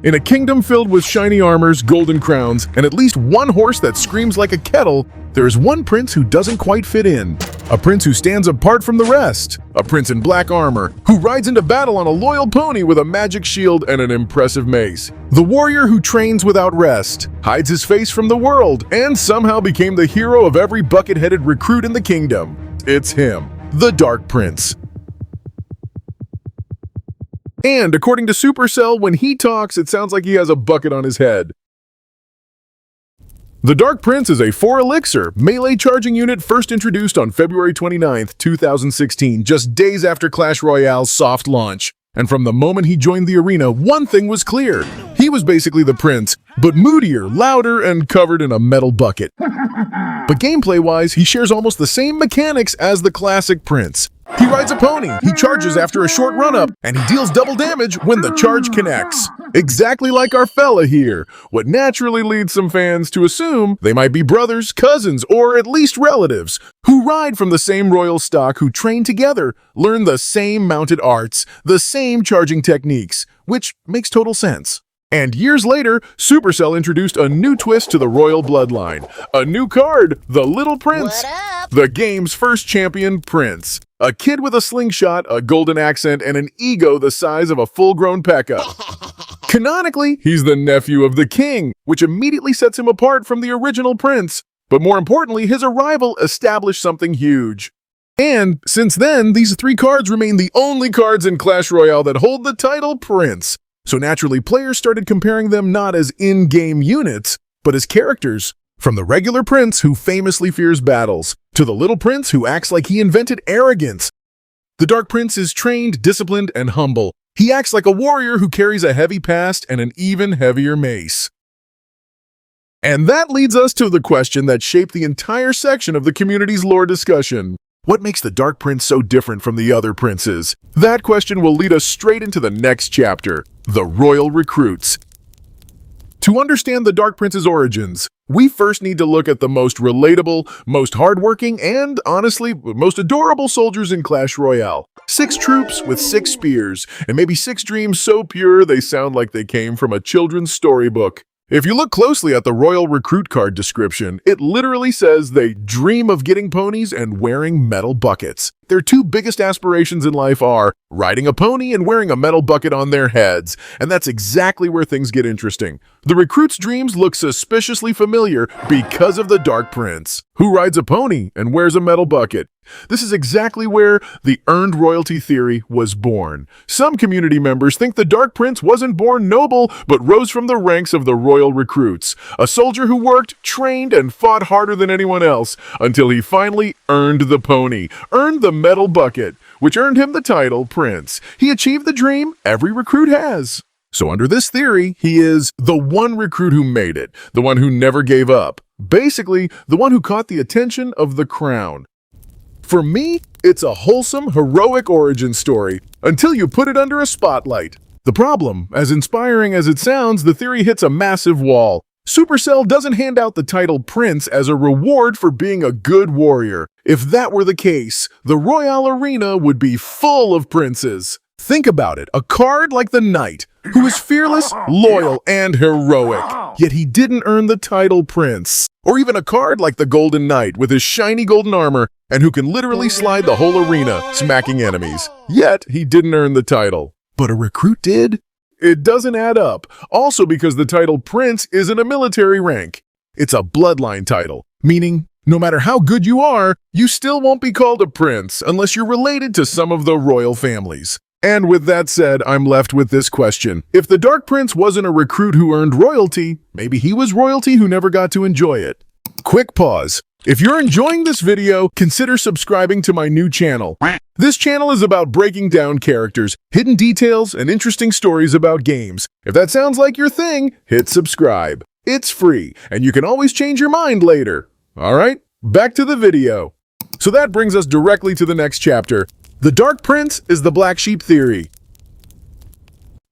In a kingdom filled with shiny armors, golden crowns, and at least one horse that screams like a kettle, there is one prince who doesn't quite fit in. A prince who stands apart from the rest. A prince in black armor, who rides into battle on a loyal pony with a magic shield and an impressive mace. The warrior who trains without rest, hides his face from the world, and somehow became the hero of every bucket-headed recruit in the kingdom. It's him, the Dark Prince. And according to Supercell, when he talks, it sounds like he has a bucket on his head. The Dark Prince is a 4-elixir melee charging unit first introduced on February 29th, 2016, just days after Clash Royale's soft launch. And from the moment he joined the arena, one thing was clear. He was basically the prince, but moodier, louder, and covered in a metal bucket. But gameplay-wise, he shares almost the same mechanics as the classic prince. He rides a pony, he charges after a short run-up, and he deals double damage when the charge connects. Exactly like our fella here, what naturally leads some fans to assume they might be brothers, cousins, or at least relatives, who ride from the same royal stock, who train together, learn the same mounted arts, the same charging techniques, which makes total sense. And years later, Supercell introduced a new twist to the royal bloodline. A new card, the Little Prince, the game's first champion prince. A kid with a slingshot, a golden accent, and an ego the size of a full-grown P.E.K.K.A. Canonically, he's the nephew of the king, which immediately sets him apart from the original prince. But more importantly, his arrival established something huge. And since then, these 3 cards remain the only cards in Clash Royale that hold the title Prince. So naturally, players started comparing them not as in-game units, but as characters. From the regular prince who famously fears battles, to the little prince who acts like he invented arrogance. The Dark Prince is trained, disciplined, and humble. He acts like a warrior who carries a heavy past and an even heavier mace. And that leads us to the question that shaped the entire section of the community's lore discussion. What makes the Dark Prince so different from the other princes? That question will lead us straight into the next chapter, the Royal Recruits. To understand the Dark Prince's origins, we first need to look at the most relatable, most hardworking, and, honestly, most adorable soldiers in Clash Royale. 6 troops with 6 spears, and maybe 6 dreams so pure they sound like they came from a children's storybook. If you look closely at the Royal Recruit card description, it literally says they dream of getting ponies and wearing metal buckets. Their 2 biggest aspirations in life are riding a pony and wearing a metal bucket on their heads. And that's exactly where things get interesting. The recruits' dreams look suspiciously familiar because of the Dark Prince, who rides a pony and wears a metal bucket. This is exactly where the earned royalty theory was born. Some community members think the Dark Prince wasn't born noble, but rose from the ranks of the Royal Recruits, a soldier who worked, trained, and fought harder than anyone else, until he finally earned the pony, earned the metal bucket, which earned him the title Prince. He achieved the dream every recruit has. So under this theory, he is the one recruit who made it, the one who never gave up. Basically, the one who caught the attention of the crown. For me, it's a wholesome, heroic origin story, until you put it under a spotlight. The problem, as inspiring as it sounds, the theory hits a massive wall. Supercell doesn't hand out the title Prince as a reward for being a good warrior. If that were the case, the Royale Arena would be full of princes. Think about it, a card like the Knight, who is fearless, loyal, and heroic, yet he didn't earn the title Prince. Or even a card like the Golden Knight with his shiny golden armor and who can literally slide the whole arena, smacking enemies. Yet he didn't earn the title. But a recruit did? It doesn't add up. Also because the title Prince isn't a military rank. It's a bloodline title, meaning no matter how good you are, you still won't be called a prince unless you're related to some of the royal families. And with that said, I'm left with this question. If the Dark Prince wasn't a recruit who earned royalty, maybe he was royalty who never got to enjoy it. Quick pause. If you're enjoying this video, consider subscribing to my new channel. This channel is about breaking down characters, hidden details, and interesting stories about games. If that sounds like your thing, hit subscribe. It's free, and you can always change your mind later. Alright, back to the video. So that brings us directly to the next chapter. The Dark Prince is the Black Sheep Theory.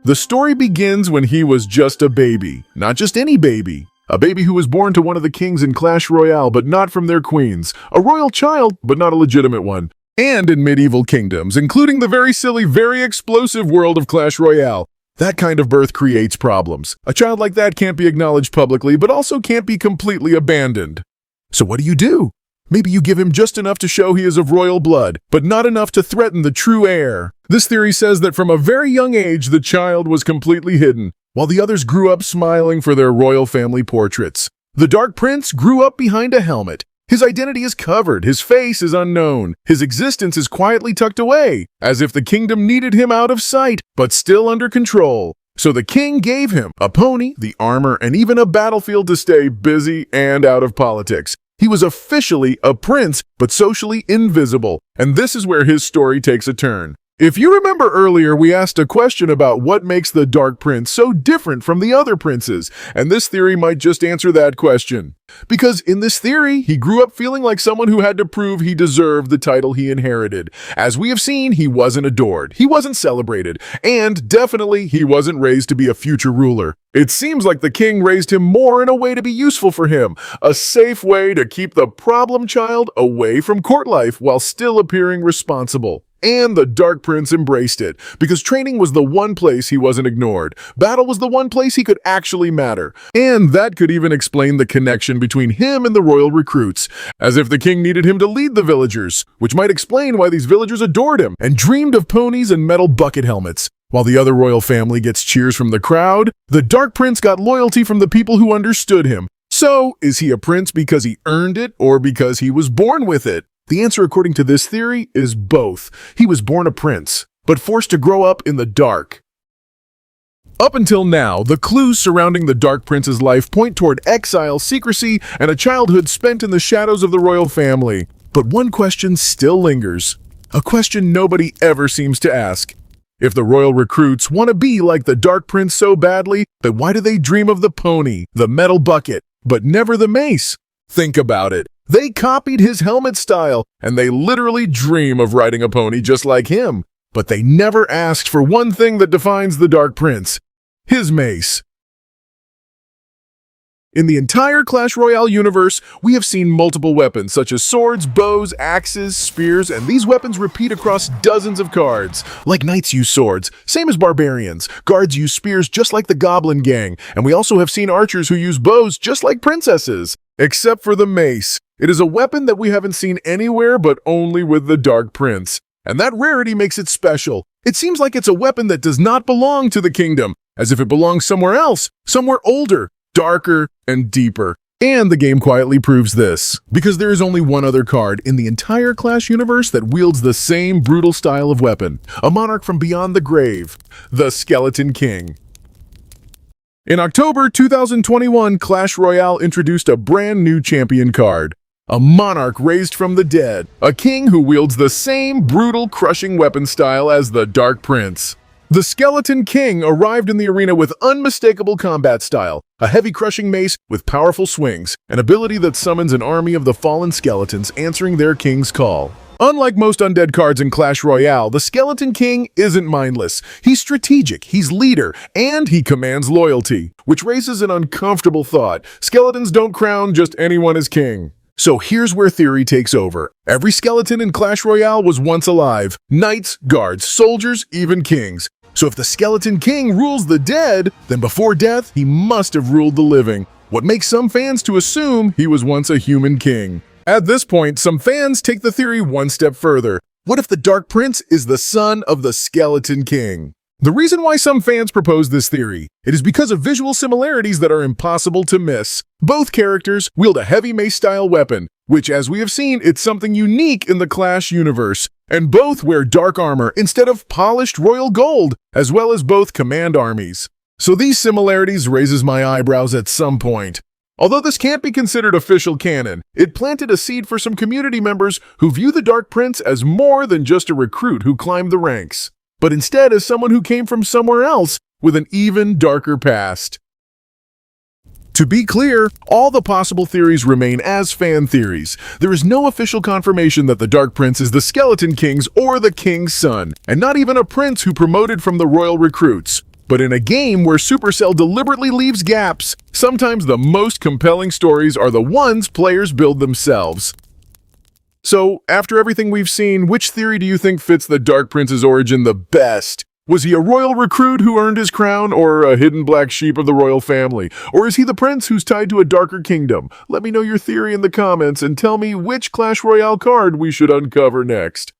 The story begins when he was just a baby. Not just any baby. A baby who was born to one of the kings in Clash Royale, but not from their queens. A royal child, but not a legitimate one. And in medieval kingdoms, including the very silly, very explosive world of Clash Royale. That kind of birth creates problems. A child like that can't be acknowledged publicly, but also can't be completely abandoned. So what do? Maybe you give him just enough to show he is of royal blood, but not enough to threaten the true heir. This theory says that from a very young age, the child was completely hidden, while the others grew up smiling for their royal family portraits. The Dark Prince grew up behind a helmet. His identity is covered, his face is unknown, his existence is quietly tucked away, as if the kingdom needed him out of sight, but still under control. So the king gave him a pony, the armor, and even a battlefield to stay busy and out of politics. He was officially a prince, but socially invisible, and this is where his story takes a turn. If you remember earlier, we asked a question about what makes the Dark Prince so different from the other princes, and this theory might just answer that question. Because in this theory, he grew up feeling like someone who had to prove he deserved the title he inherited. As we have seen, he wasn't adored, he wasn't celebrated, and definitely he wasn't raised to be a future ruler. It seems like the king raised him more in a way to be useful for him, a safe way to keep the problem child away from court life while still appearing responsible. And the Dark Prince embraced it, because training was the one place he wasn't ignored. Battle was the one place he could actually matter. And that could even explain the connection between him and the royal recruits, as if the king needed him to lead the villagers, which might explain why these villagers adored him and dreamed of ponies and metal bucket helmets. While the other royal family gets cheers from the crowd, the Dark Prince got loyalty from the people who understood him. So, is he a prince because he earned it or because he was born with it? The answer, according to this theory, is both. He was born a prince, but forced to grow up in the dark. Up until now, the clues surrounding the Dark Prince's life point toward exile, secrecy, and a childhood spent in the shadows of the royal family. But one question still lingers, a question nobody ever seems to ask. If the royal recruits want to be like the Dark Prince so badly, then why do they dream of the pony, the metal bucket, but never the mace? Think about it. They copied his helmet style, and they literally dream of riding a pony just like him. But they never asked for one thing that defines the Dark Prince: his mace. In the entire Clash Royale universe, we have seen multiple weapons such as swords, bows, axes, spears, and these weapons repeat across dozens of cards. Like knights use swords, same as barbarians. Guards use spears just like the Goblin Gang, and we also have seen archers who use bows just like princesses. Except for the mace. It is a weapon that we haven't seen anywhere but only with the Dark Prince. And that rarity makes it special. It seems like it's a weapon that does not belong to the kingdom, as if it belongs somewhere else, somewhere older, darker, and deeper. And the game quietly proves this, because there is only one other card in the entire Clash universe that wields the same brutal style of weapon, a monarch from beyond the grave, the Skeleton King. In October 2021, Clash Royale introduced a brand new champion card, a monarch raised from the dead, a king who wields the same brutal, crushing weapon style as the Dark Prince. The Skeleton King arrived in the arena with unmistakable combat style, a heavy crushing mace with powerful swings, an ability that summons an army of the fallen skeletons answering their king's call. Unlike most undead cards in Clash Royale, the Skeleton King isn't mindless. He's strategic, he's leader, and he commands loyalty, which raises an uncomfortable thought. Skeletons don't crown just anyone as king. So here's where theory takes over. Every skeleton in Clash Royale was once alive. Knights, guards, soldiers, even kings. So if the Skeleton King rules the dead, then before death, he must have ruled the living. What makes some fans to assume he was once a human king. At this point, some fans take the theory one step further. What if the Dark Prince is the son of the Skeleton King? The reason why some fans propose this theory, it is because of visual similarities that are impossible to miss. Both characters wield a heavy mace-style weapon, which, as we have seen, it's something unique in the Clash universe. And both wear dark armor instead of polished royal gold, as well as both command armies. So these similarities raises my eyebrows at some point. Although this can't be considered official canon, it planted a seed for some community members who view the Dark Prince as more than just a recruit who climbed the ranks, but instead as someone who came from somewhere else with an even darker past. To be clear, all the possible theories remain as fan theories. There is no official confirmation that the Dark Prince is the Skeleton King's or the King's son, and not even a prince who promoted from the royal recruits. But in a game where Supercell deliberately leaves gaps, sometimes the most compelling stories are the ones players build themselves. So, after everything we've seen, which theory do you think fits the Dark Prince's origin the best? Was he a royal recruit who earned his crown, or a hidden black sheep of the royal family? Or is he the prince who's tied to a darker kingdom? Let me know your theory in the comments and tell me which Clash Royale card we should uncover next.